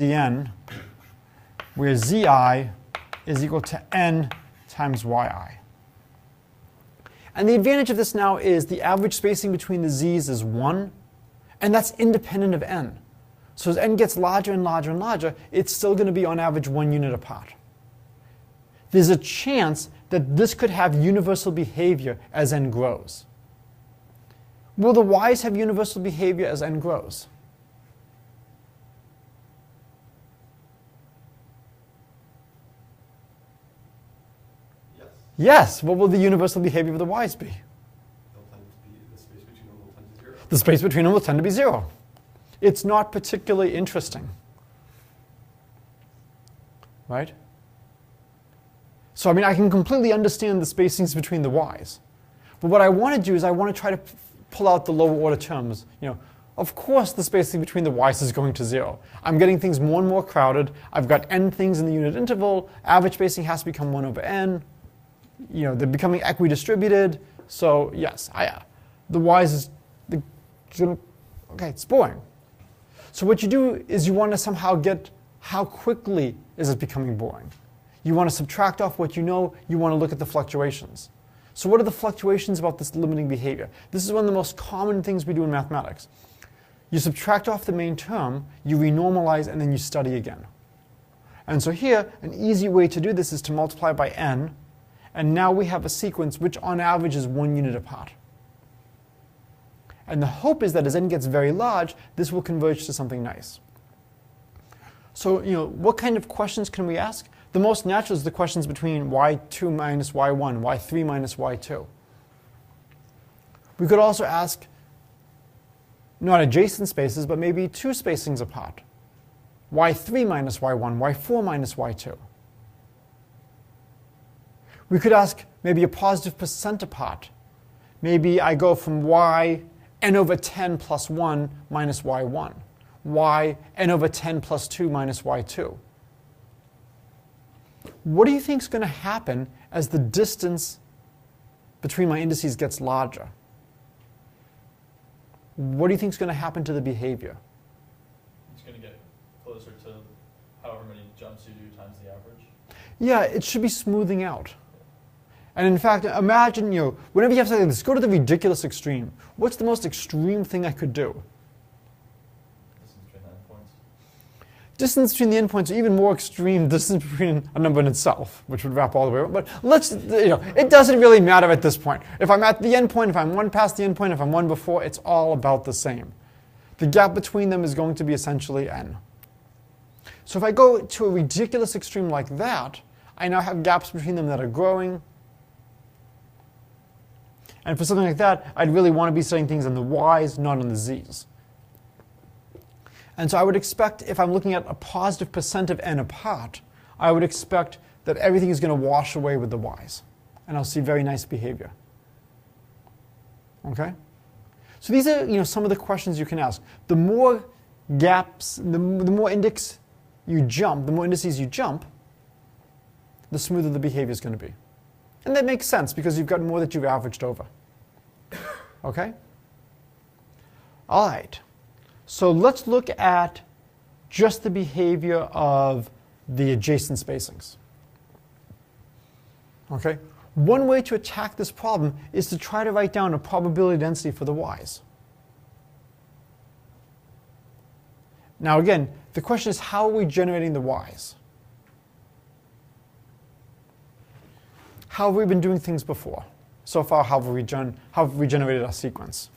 Dn, where Zi is equal to n times Yi. And the advantage of this now is the average spacing between the z's is 1, and that's independent of n. So as n gets larger and larger and larger, it's still going to be on average 1 unit apart. There's a chance that this could have universal behavior as n grows. Will the y's have universal behavior as n grows? Yes. What will the universal behavior of the y's be? The space between them will tend to be 0. It's not particularly interesting. Right? So I mean, I can completely understand the spacings between the y's. But what I want to do is I want to try to pull out the lower order terms. Of course the spacing between the y's is going to 0. I'm getting things more and more crowded. I've got n things in the unit interval. Average spacing has to become 1 over n. They're becoming equidistributed. So yes, the y's is, okay, it's boring. So what you do is you want to somehow get how quickly is it becoming boring. You want to subtract off what you know. You want to look at the fluctuations. So what are the fluctuations about this limiting behavior? This is one of the most common things we do in mathematics. You subtract off the main term, you renormalize, and then you study again. And so here, an easy way to do this is to multiply by n. And now we have a sequence which on average is 1 unit apart. And the hope is that as n gets very large, this will converge to something nice. So what kind of questions can we ask? The most natural is the questions between y2 minus y1, y3 minus y2. We could also ask not adjacent spaces, but maybe 2 spacings apart. y3 minus y1, y4 minus y2. We could ask maybe a positive percent apart. Maybe I go from y n over 10 plus 1 minus y1, y n over 10 plus 2 minus y2. What do you think is going to happen as the distance between my indices gets larger? What do you think is going to happen to the behavior? It's going to get closer to however many jumps you do times the average. Yeah, it should be smoothing out. And in fact, imagine, whenever you have something like this, go to the ridiculous extreme. What's the most extreme thing I could do? Distance between the endpoints. Distance between the endpoints, or even more extreme, distance between a number and itself, which would wrap all the way around. But let's, it doesn't really matter at this point. If I'm at the endpoint, if I'm 1 past the endpoint, if I'm 1 before, it's all about the same. The gap between them is going to be essentially n. So if I go to a ridiculous extreme like that, I now have gaps between them that are growing. And for something like that, I'd really want to be studying things on the y's, not on the z's. And so I would expect, if I'm looking at a positive percent of n apart, I would expect that everything is going to wash away with the y's. And I'll see very nice behavior. Okay? So these are some of the questions you can ask. The more gaps, the more indices you jump, the smoother the behavior is going to be. And that makes sense because you've got more that you've averaged over. Okay? All right. So let's look at just the behavior of the adjacent spacings. Okay? One way to attack this problem is to try to write down a probability density for the y's. Now again, the question is, how are we generating the y's? How have we been doing things before? So far, how have we generated our sequence?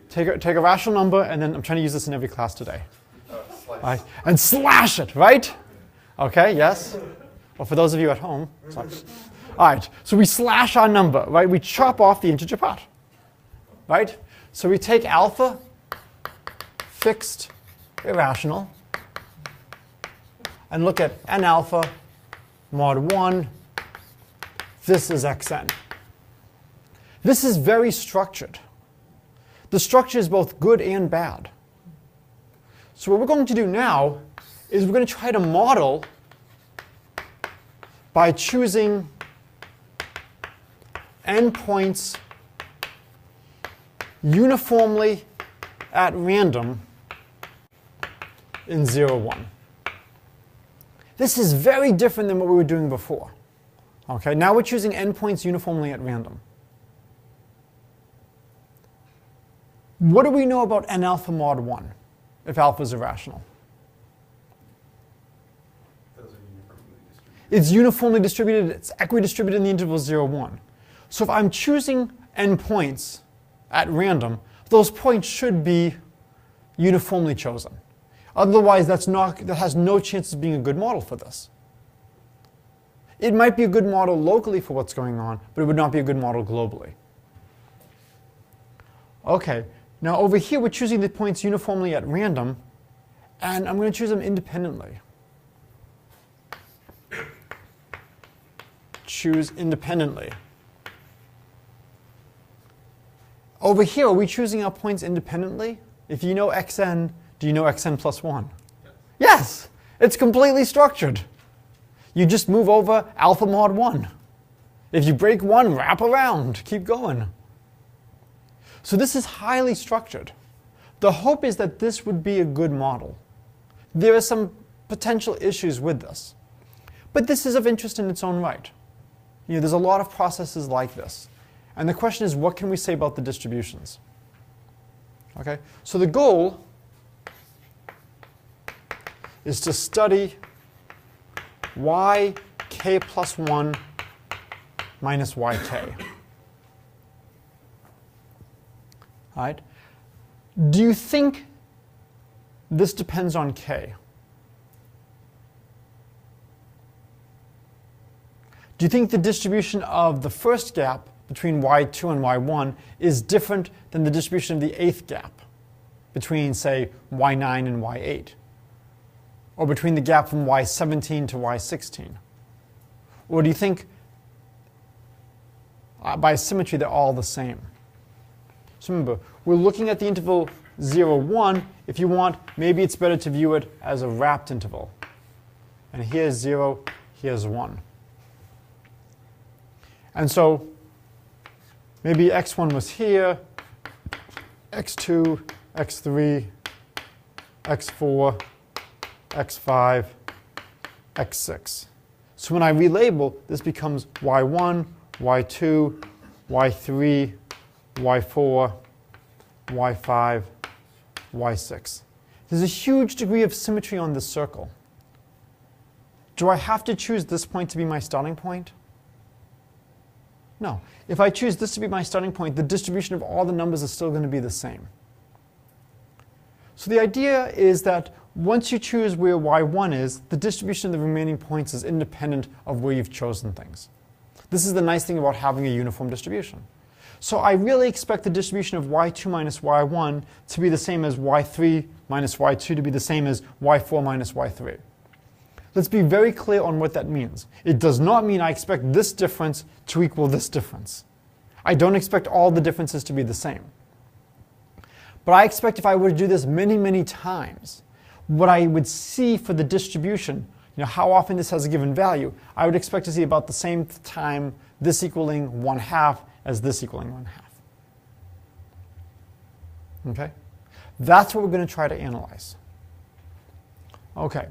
Take a rational number, and then I'm trying to use this in every class today. Right? And slash it, right? Okay, yes? Well, for those of you at home, sorry. All right, so we slash our number, right? We chop off the integer part, right? So we take alpha, fixed, irrational, and look at n alpha mod 1. This is xn. This is very structured. The structure is both good and bad. So what we're going to do now is we're going to try to model by choosing endpoints uniformly at random in 0, 1. This is very different than what we were doing before. Okay, now we're choosing endpoints uniformly at random. What do we know about n alpha mod 1, if alpha is irrational? Those are uniformly distributed. It's uniformly distributed, it's equidistributed in the interval 0, 1. So if I'm choosing endpoints at random, those points should be uniformly chosen. Otherwise, that has no chance of being a good model for this. It might be a good model locally for what's going on, but it would not be a good model globally. Okay, now over here we're choosing the points uniformly at random, and I'm going to choose them independently. Choose independently. Over here, are we choosing our points independently? If you know xn, do you know xn plus 1? Yes. Yes! It's completely structured. You just move over alpha mod 1. If you break 1, wrap around. Keep going. So this is highly structured. The hope is that this would be a good model. There are some potential issues with this. But this is of interest in its own right. There's a lot of processes like this. And the question is, what can we say about the distributions? Okay, so the goal is to study yk plus 1 minus yk. All right? Do you think this depends on k? Do you think the distribution of the first gap between y2 and y1 is different than the distribution of the 8th gap between, say, y9 and y8? Or between the gap from y17 to y16? Or do you think, by symmetry, they're all the same? So remember, we're looking at the interval 0, 1. If you want, maybe it's better to view it as a wrapped interval. And here's 0, here's 1. And so maybe x1 was here, x2, x3, x4, x5, x6. So when I relabel, this becomes y1, y2, y3, y4, y5, y6. There's a huge degree of symmetry on this circle. Do I have to choose this point to be my starting point? No. If I choose this to be my starting point, the distribution of all the numbers is still going to be the same. So the idea is that once you choose where y1 is, the distribution of the remaining points is independent of where you've chosen things. This is the nice thing about having a uniform distribution. So I really expect the distribution of y2 minus y1 to be the same as y3 minus y2 to be the same as y4 minus y3. Let's be very clear on what that means. It does not mean I expect this difference to equal this difference. I don't expect all the differences to be the same. But I expect if I were to do this many, many times, what I would see for the distribution, how often this has a given value, I would expect to see about the same time this equaling 1/2 as this equaling 1/2. Okay? That's what we're going to try to analyze. Okay.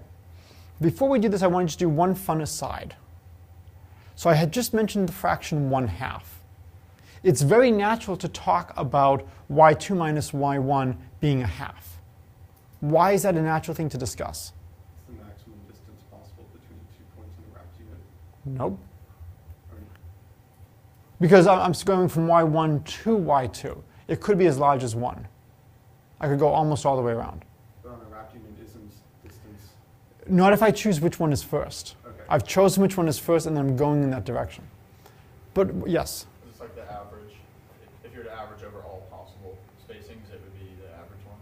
Before we do this, I wanted to do one fun aside. So I had just mentioned the fraction 1/2. It's very natural to talk about y2 minus y1 being a half. Why is that a natural thing to discuss? It's the maximum distance possible between 2 points in the wrapped unit. Nope. Or Because I'm going from y1 to y2. It could be as large as 1. I could go almost all the way around. but on a wrapped unit, isn't distance? Not if I choose which one is first. Okay. I've chosen which one is first, and then I'm going in that direction. But yes. It's like the average. If you were to average over all possible spacings, it would be the average one.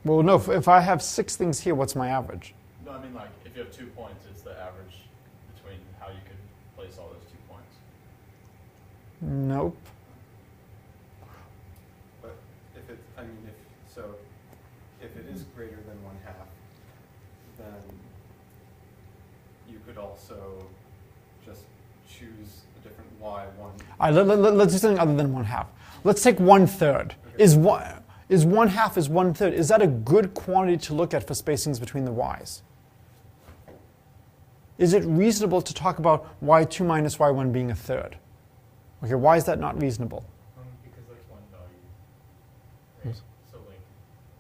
Well, no, if I have 6 things here, what's my average? No, I mean like if you have 2 points, it's the average between how you could place all those 2 points. Nope. But if it, if it is greater than 1/2, then you could also just choose a different y1. All right, let's do something other than 1/2. Let's take 1/3. Okay. Is 1/2 is 1/3? Is that a good quantity to look at for spacings between the y's? Is it reasonable to talk about y2 minus y1 being a third? Okay, why is that not reasonable? Because that's one value. Right? So like,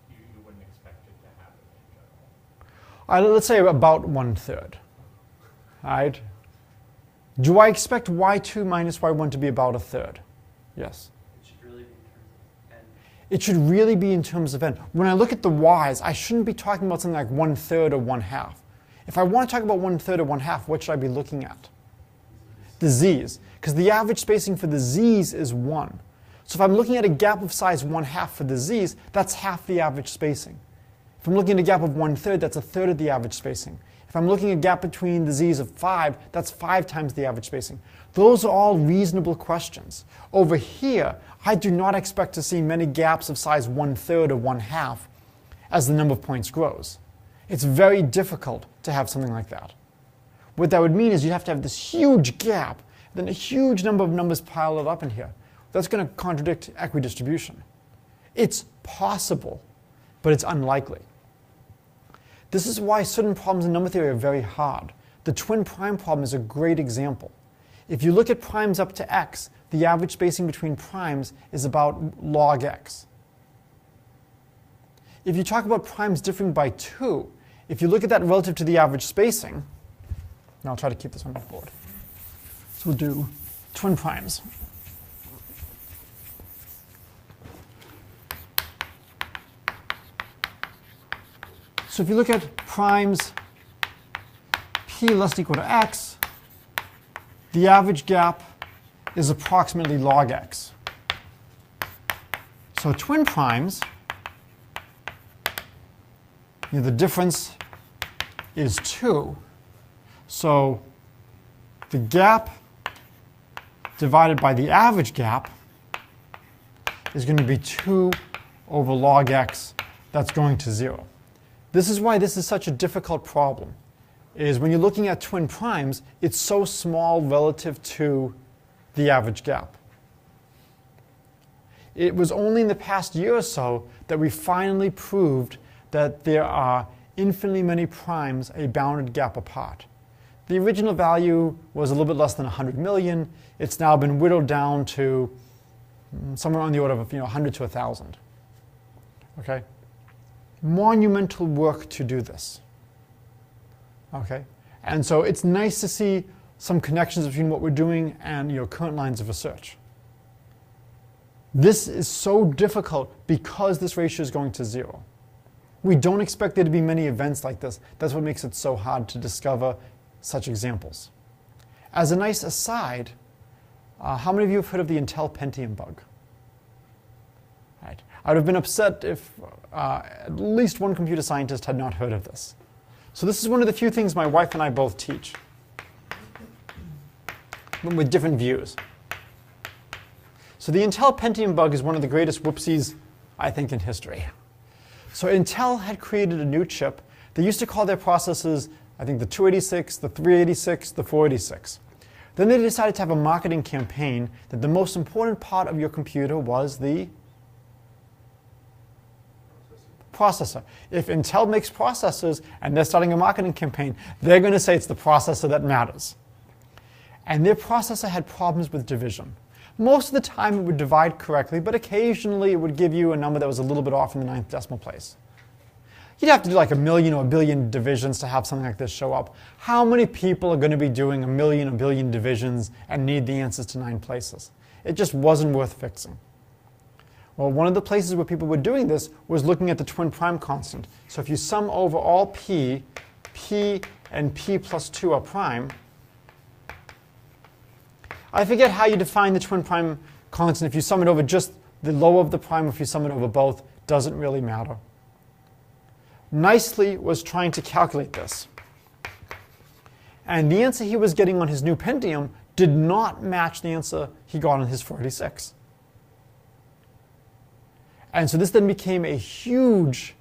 you wouldn't expect it to happen in general. All right, let's say about 1/3. All right. Do I expect y2 minus y1 to be about a third? Yes. It should really be in terms of n. It should really be in terms of n. When I look at the y's, I shouldn't be talking about something like 1/3 or 1/2. If I want to talk about 1/3 or 1/2, what should I be looking at? The z's. Because the average spacing for the z's is 1. So if I'm looking at a gap of size 1/2 for the z's, that's half the average spacing. If I'm looking at a gap of 1/3, that's a third of the average spacing. If I'm looking at a gap between the z's of 5, that's 5 times the average spacing. Those are all reasonable questions. Over here, I do not expect to see many gaps of size 1/3 or 1/2 as the number of points grows. It's very difficult to have something like that. What that would mean is you'd have to have this huge gap, then a huge number of numbers piled up in here. That's going to contradict equidistribution. It's possible, but it's unlikely. This is why certain problems in number theory are very hard. The twin prime problem is a great example. If you look at primes up to x, the average spacing between primes is about log x. If you talk about primes differing by 2, if you look at that relative to the average spacing, and I'll try to keep this on the board. So we'll do twin primes. So if you look at primes p less than or equal to x, the average gap is approximately log x. So twin primes, the difference is 2. So the gap divided by the average gap is going to be 2 over log x. That's going to 0. This is why this is such a difficult problem, is when you're looking at twin primes, it's so small relative to the average gap. It was only in the past year or so that we finally proved that there are infinitely many primes a bounded gap apart. The original value was a little bit less than 100 million. It's now been whittled down to somewhere on the order of 100 to 1,000. Okay? Monumental work to do this. Okay? And so it's nice to see some connections between what we're doing and current lines of research. This is so difficult because this ratio is going to 0. We don't expect there to be many events like this. That's what makes it so hard to discover such examples. As a nice aside, how many of you have heard of the Intel Pentium bug? Right. I would have been upset if at least one computer scientist had not heard of this. So this is one of the few things my wife and I both teach, but with different views. So the Intel Pentium bug is one of the greatest whoopsies, I think, in history. So Intel had created a new chip. They used to call their processors, I think, the 286, the 386, the 486. Then they decided to have a marketing campaign that the most important part of your computer was the processor. If Intel makes processors and they're starting a marketing campaign, they're going to say it's the processor that matters. And their processor had problems with division. Most of the time it would divide correctly, but occasionally it would give you a number that was a little bit off in the 9th decimal place. You'd have to do like 1 million or 1 billion divisions to have something like this show up. How many people are going to be doing 1 million or 1 billion divisions and need the answers to 9 places? It just wasn't worth fixing. Well, one of the places where people were doing this was looking at the twin prime constant. So if you sum over all p, p and p plus 2 are prime. I forget how you define the twin prime constant. If you sum it over just the lower of the prime, or if you sum it over both, doesn't really matter. Nicely was trying to calculate this. And the answer he was getting on his new Pentium did not match the answer he got on his 486. And so this then became a huge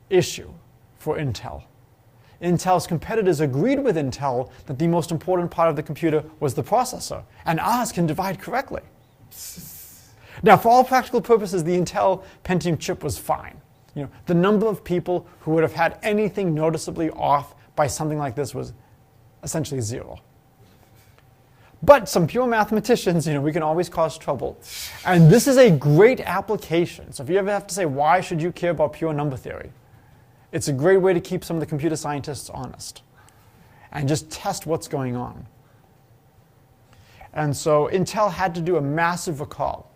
issue for Intel. Intel's competitors agreed with Intel that the most important part of the computer was the processor, and ours can divide correctly. Now, for all practical purposes, the Intel Pentium chip was fine. The number of people who would have had anything noticeably off by something like this was essentially 0. But some pure mathematicians, we can always cause trouble. And this is a great application. So if you ever have to say, why should you care about pure number theory? It's a great way to keep some of the computer scientists honest and just test what's going on. And so Intel had to do a massive recall.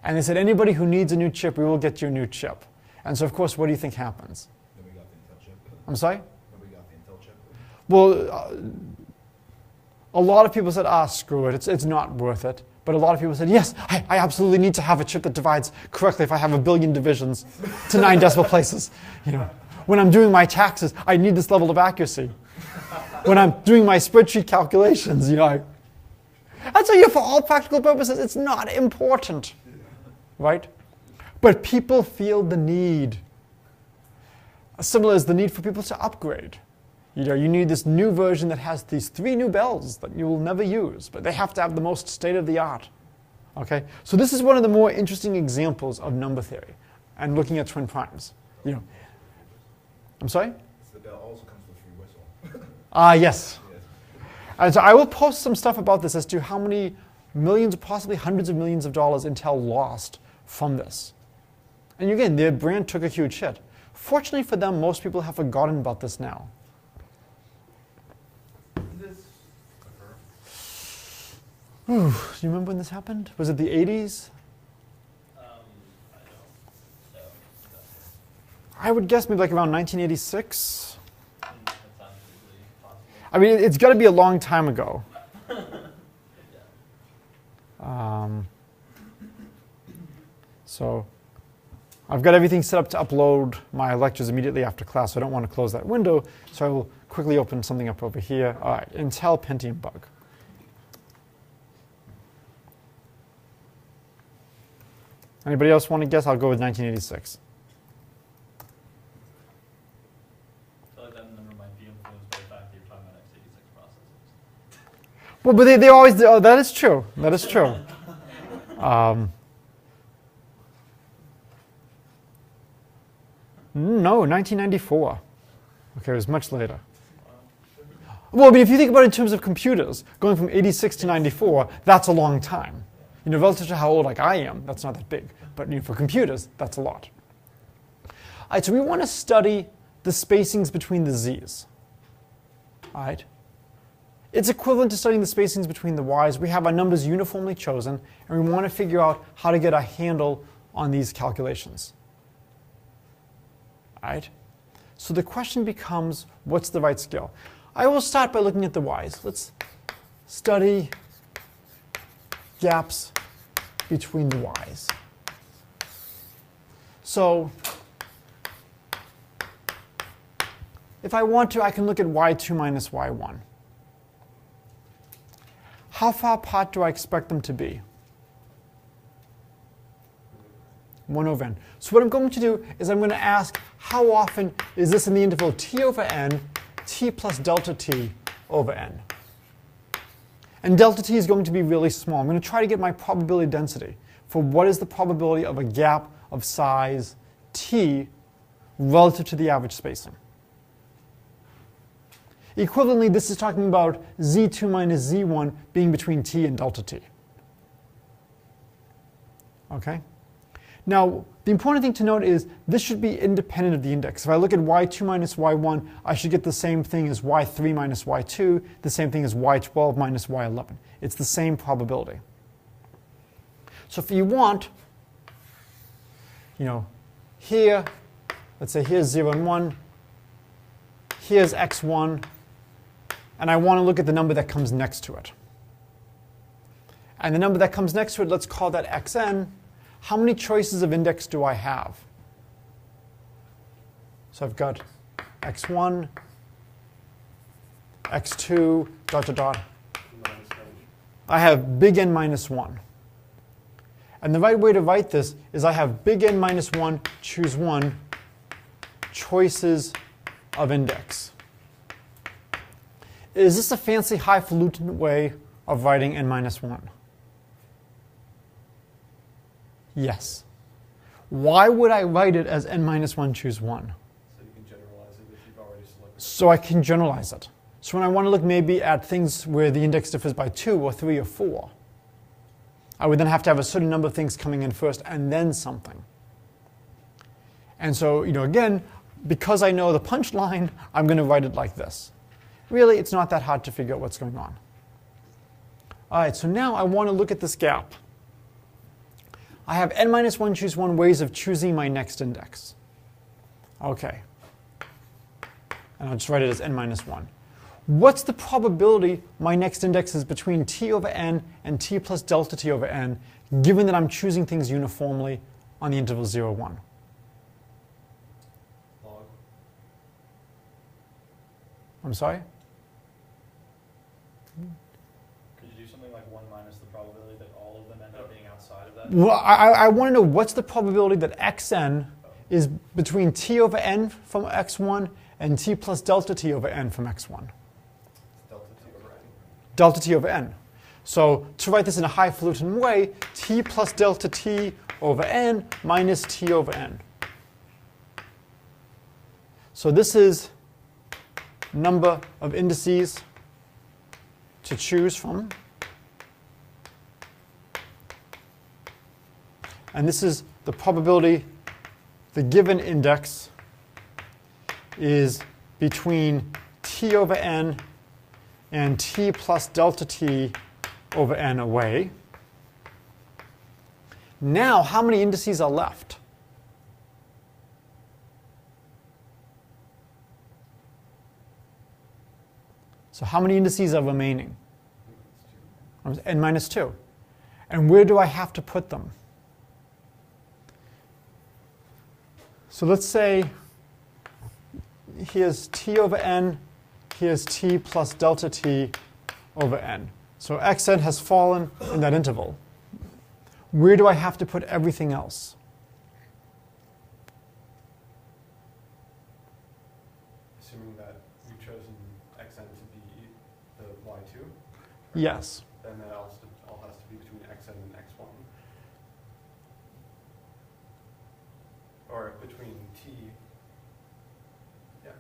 And they said, anybody who needs a new chip, we will get you a new chip. And so, of course, what do you think happens? Then we got the Intel chip. I'm sorry? Then we got the Intel chip. Well, a lot of people said, screw it, it's not worth it. But a lot of people said, yes, I absolutely need to have a chip that divides correctly if I have 1 billion divisions to 9 decimal places. When I'm doing my taxes, I need this level of accuracy. When I'm doing my spreadsheet calculations, And so, for all practical purposes, it's not important, right? But people feel the need. Similar as the need for people to upgrade. You need this new version that has these 3 new bells that you will never use, but they have to have the most state-of-the-art. Okay? So this is one of the more interesting examples of number theory and looking at twin primes. I'm sorry? The bell also comes with free whistle. Yes. And so I will post some stuff about this as to how many millions, possibly hundreds of millions of dollars Intel lost from this. And again, their brand took a huge hit. Fortunately for them, most people have forgotten about this now. Do you remember when this happened? Was it the 80s? I don't know. I would guess maybe like around 1986. That sounds really possible. I mean, it's got to be a long time ago. So I've got everything set up to upload my lectures immediately after class, so I don't want to close that window. So I will quickly open something up over here. All right, Intel Pentium bug. Anybody else want to guess? I'll go with 1986. I feel like that number might be influenced by the fact that you're talking about x86 processors. Well, but they always do. Oh, that is true. That is true. No, 1994. Okay, it was much later. Well, I mean, if you think about it in terms of computers, going from 86 to 94, that's a long time. Relative to how old I am, that's not that big. But for computers, that's a lot. All right, so we want to study the spacings between the z's. All right. It's equivalent to studying the spacings between the y's. We have our numbers uniformly chosen, and we want to figure out how to get a handle on these calculations. All right. So the question becomes, what's the right scale? I will start by looking at the y's. Let's study gaps between the y's. So if I want to, I can look at y2 minus y1. How far apart do I expect them to be? 1 over n. So what I'm going to do is I'm going to ask, how often is this in the interval t over n, t plus delta t over n? And delta t is going to be really small. I'm going to try to get my probability density for what is the probability of a gap of size t relative to the average spacing. Equivalently, this is talking about z2 minus z1 being between t and delta t. Okay? Now, the important thing to note is this should be independent of the index. If I look at y2 minus y1, I should get the same thing as y3 minus y2, the same thing as y12 minus y11. It's the same probability. So if you want, here, let's say here's 0 and 1, here's x1, and I want to look at the number that comes next to it. And the number that comes next to it, let's call that xn. How many choices of index do I have? So I've got x1, x2, dot, dot, dot. I have big N minus 1. And the right way to write this is I have big N minus 1, choose 1, choices of index. Is this a fancy highfalutin way of writing N minus 1? Yes. Why would I write it as n minus 1 choose 1? So you can generalize it if you've already selected. So I can generalize it. So when I want to look maybe at things where the index differs by 2 or 3 or 4, I would then have to have a certain number of things coming in first and then something. And so, again, because I know the punchline, I'm going to write it like this. Really, it's not that hard to figure out what's going on. All right, so now I want to look at this gap. I have n minus 1 choose 1 ways of choosing my next index. Okay. And I'll just write it as n minus 1. What's the probability my next index is between t over n and t plus delta t over n, given that I'm choosing things uniformly on the interval 0, 1? Log. I'm sorry? Could you do something like 1 minus the probability that all of them end up being outside of that? Well, I want to know what's the probability that xn is between t over n from x1 and t plus delta t over n from x1. Delta t over n. Delta t over n. So to write this in a highfalutin way, t plus delta t over n minus t over n. So this is number of indices to choose from. And this is the probability the given index is between t over n and t plus delta t over n away. Now, how many indices are left? So how many indices are remaining? N minus 2. And where do I have to put them? So let's say here's t over n, here's t plus delta t over n. So xn has fallen in that interval. Where do I have to put everything else? Assuming that you've chosen xn to be the y2. Right? Yes. Then that all has to be between xn and x1. Or between t. Yeah.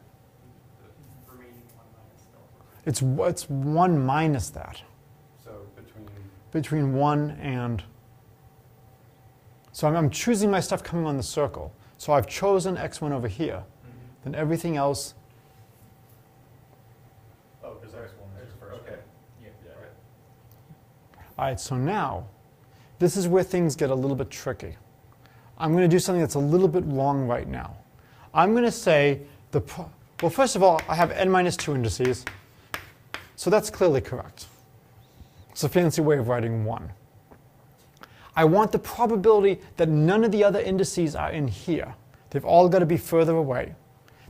remaining 1 minus delta. It's 1 minus that. So between. Between 1 and... So I'm choosing my stuff coming on the circle. So I've chosen x1 over here. Then everything else... Oh, because x1 is first. Okay. Yeah. Right. All right, so now, this is where things get a little bit tricky. I'm going to do something that's a little bit wrong right now. I'm going to say, well, first of all, I have n minus 2 indices. So that's clearly correct. It's a fancy way of writing 1. I want the probability that none of the other indices are in here. They've all got to be further away.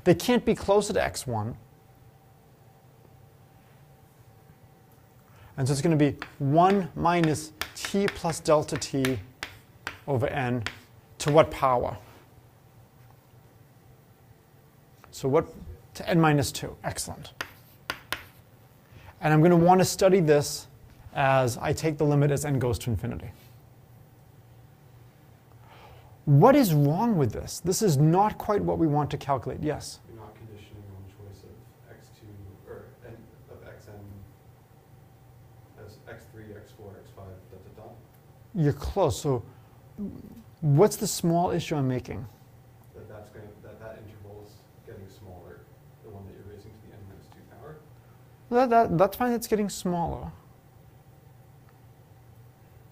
They can't be closer to x1. And so it's going to be 1 minus t plus delta t over n to what power? So what? To n minus 2. Excellent. And I'm going to want to study this as I take the limit as n goes to infinity. What is wrong with this? This is not quite what we want to calculate. Yes? You're not conditioning on choice of x2 or n of xn as x3, x4, x5, da. You're close. So what's the small issue I'm making? That interval is getting smaller, the one that you're raising to the n minus 2 power. That's fine. It's getting smaller.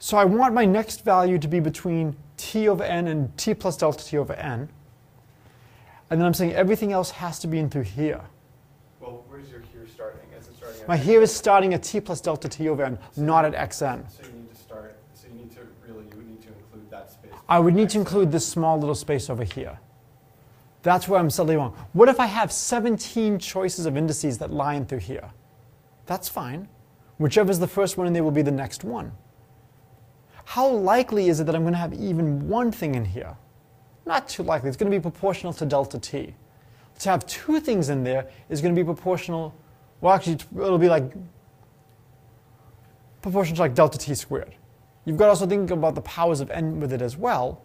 So I want my next value to be between t over n and t plus delta t over n. And then I'm saying everything else has to be in through here. Well, where's your here starting? Is it starting at My here is starting at t plus delta t over n, not at xn. So you need to start, so you would need to include that space. I would need to include this small little space over here. That's where I'm suddenly wrong. What if I have 17 choices of indices that lie in through here? That's fine. Whichever is the first one in there will be the next one. How likely is it that I'm going to have even one thing in here? Not too likely. It's going to be proportional to delta t. To have two things in there is going to be proportional, well, actually, it'll be like proportional to like delta t squared. You've got to also think about the powers of n with it as well.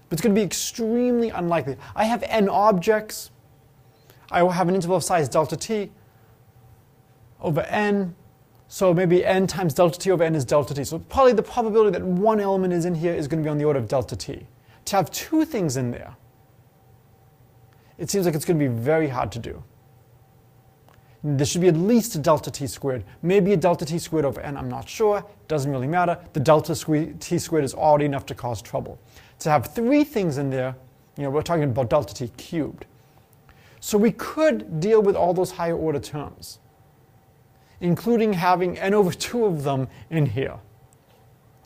But it's going to be extremely unlikely. I have n objects. I will have an interval of size delta t over n. So maybe n times delta t over n is delta t. So probably the probability that one element is in here is going to be on the order of delta t. To have two things in there, it seems like it's going to be very hard to do. There should be at least a delta t squared. Maybe a delta t squared over n, I'm not sure. Doesn't really matter. The delta t squared is already enough to cause trouble. To have three things in there, we're talking about delta t cubed. So we could deal with all those higher order terms, including having n over 2 of them in here.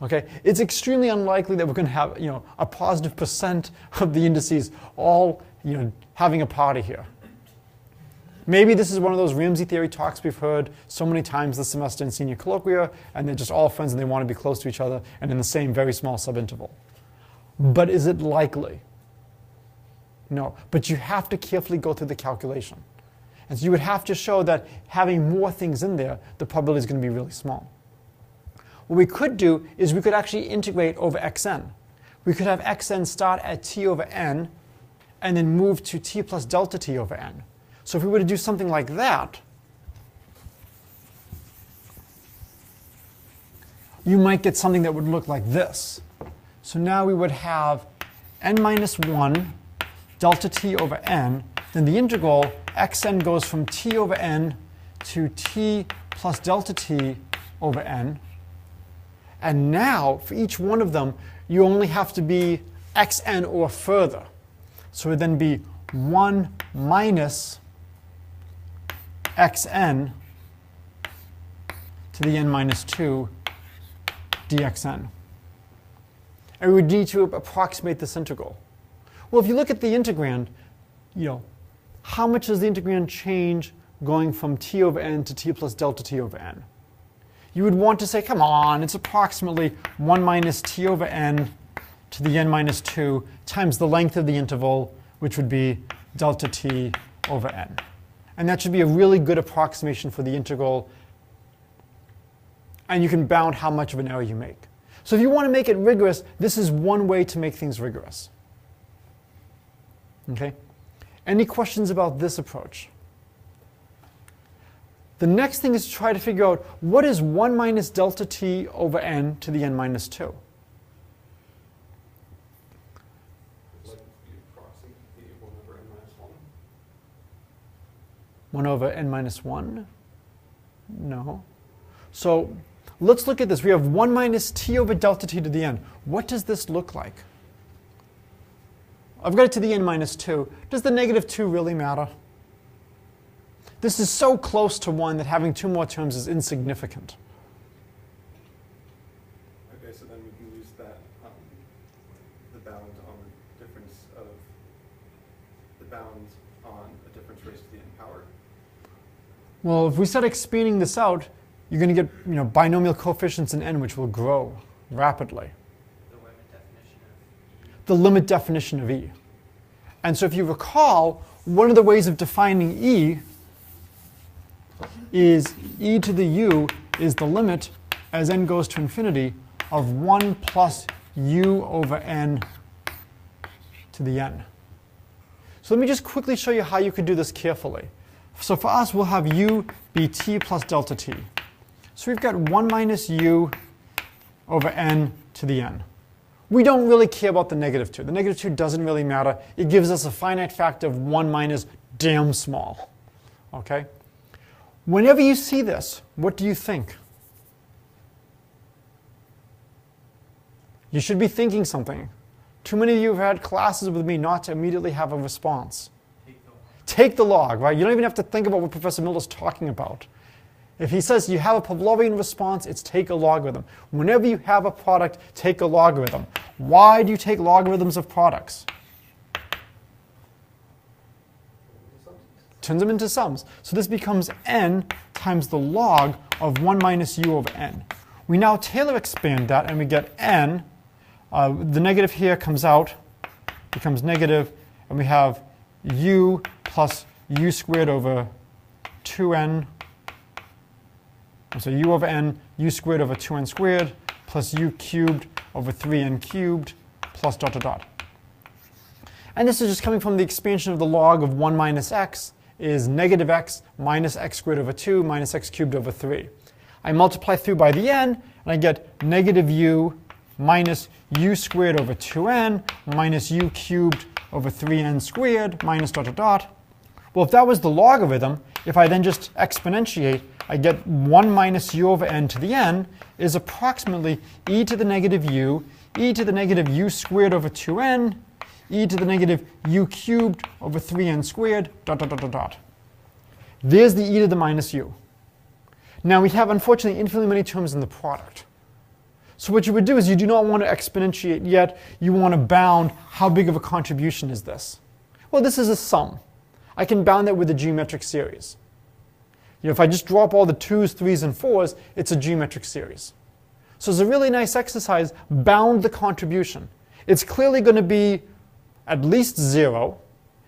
Okay? It's extremely unlikely that we're going to have a positive percent of the indices all having a party here. Maybe this is one of those Ramsey theory talks we've heard so many times this semester in senior colloquia, and they're just all friends and they want to be close to each other and in the same very small subinterval. But is it likely? No. But you have to carefully go through the calculation. And so you would have to show that having more things in there, the probability is going to be really small. What we could do is we could actually integrate over xn. We could have xn start at t over n and then move to t plus delta t over n. So if we were to do something like that, you might get something that would look like this. So now we would have n minus 1 delta t over n. Then the integral xn goes from t over n to t plus delta t over n. And now, for each one of them, you only have to be xn or further. So it would then be 1 minus xn to the n minus 2 dxn. And we would need to approximate this integral. Well, if you look at the integrand, how much does the integrand change going from t over n to t plus delta t over n? You would want to say, come on, it's approximately 1 minus t over n to the n minus 2 times the length of the interval, which would be delta t over n. And that should be a really good approximation for the integral. And you can bound how much of an error you make. So if you want to make it rigorous, this is one way to make things rigorous. Okay? Any questions about this approach? The next thing is to try to figure out what is 1 minus delta t over n to the n minus 2. Like the approximate be 1 over n minus 1? 1 over n minus 1? No. So let's look at this. We have 1 minus t over delta t to the n. What does this look like? I've got it to the n minus 2. Does the negative 2 really matter? This is so close to 1 that having 2 more terms is insignificant. Okay, so then we can use that, the bound on the difference of the bound on a difference raised to the n power. Well, if we start expanding this out, you're going to get binomial coefficients in n, which will grow rapidly. The limit definition of E. And so if you recall, one of the ways of defining E is e to the u is the limit as n goes to infinity of 1 plus u over n to the n. So let me just quickly show you how you could do this carefully. So for us, we'll have u be t plus delta t. So we've got 1 minus u over n to the n. We don't really care about the negative 2. The negative 2 doesn't really matter. It gives us a finite factor of 1 minus damn small. Okay? Whenever you see this, what do you think? You should be thinking something. Too many of you have had classes with me not to immediately have a response. Take the log, right? You don't even have to think about what Professor Miller's talking about. If he says you have a Pavlovian response, it's take a logarithm. Whenever you have a product, take a logarithm. Why do you take logarithms of products? Turns them into sums. So this becomes n times the log of 1 minus u over n. We now Taylor expand that, and we get n. The negative here comes out, becomes negative, and we have u plus u squared over 2n. So u over n, u squared over 2n squared, plus u cubed over 3n cubed plus dot dot dot. And this is just coming from the expansion of the log of 1 minus x is negative x minus x squared over 2 minus x cubed over 3. I multiply through by the n, and I get negative u minus u squared over 2n minus u cubed over 3n squared minus dot dot dot. Well, if that was the logarithm, if I then just exponentiate, I get 1 minus u over n to the n is approximately e to the negative u, e to the negative u squared over 2n, e to the negative u cubed over 3n squared, dot, dot, dot, dot, dot. There's the e to the minus u. Now we have, unfortunately, infinitely many terms in the product. So what you would do is you do not want to exponentiate yet. You want to bound how big of a contribution is this. Well, this is a sum. I can bound that with a geometric series. If I just drop all the 2's, 3's, and 4's, it's a geometric series. So it's a really nice exercise. Bound the contribution. It's clearly going to be at least 0,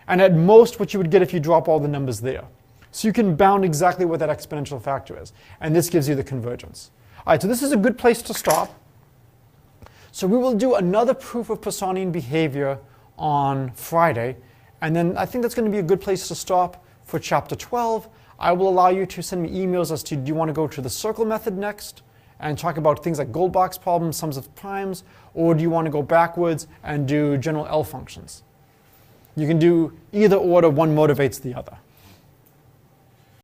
and at most what you would get if you drop all the numbers there. So you can bound exactly what that exponential factor is. And this gives you the convergence. All right, so this is a good place to stop. So we will do another proof of Poissonian behavior on Friday. And then I think that's going to be a good place to stop for chapter 12. I will allow you to send me emails as to, do you want to go to the circle method next and talk about things like gold box problems, sums of primes, or do you want to go backwards and do general L functions? You can do either order, one motivates the other.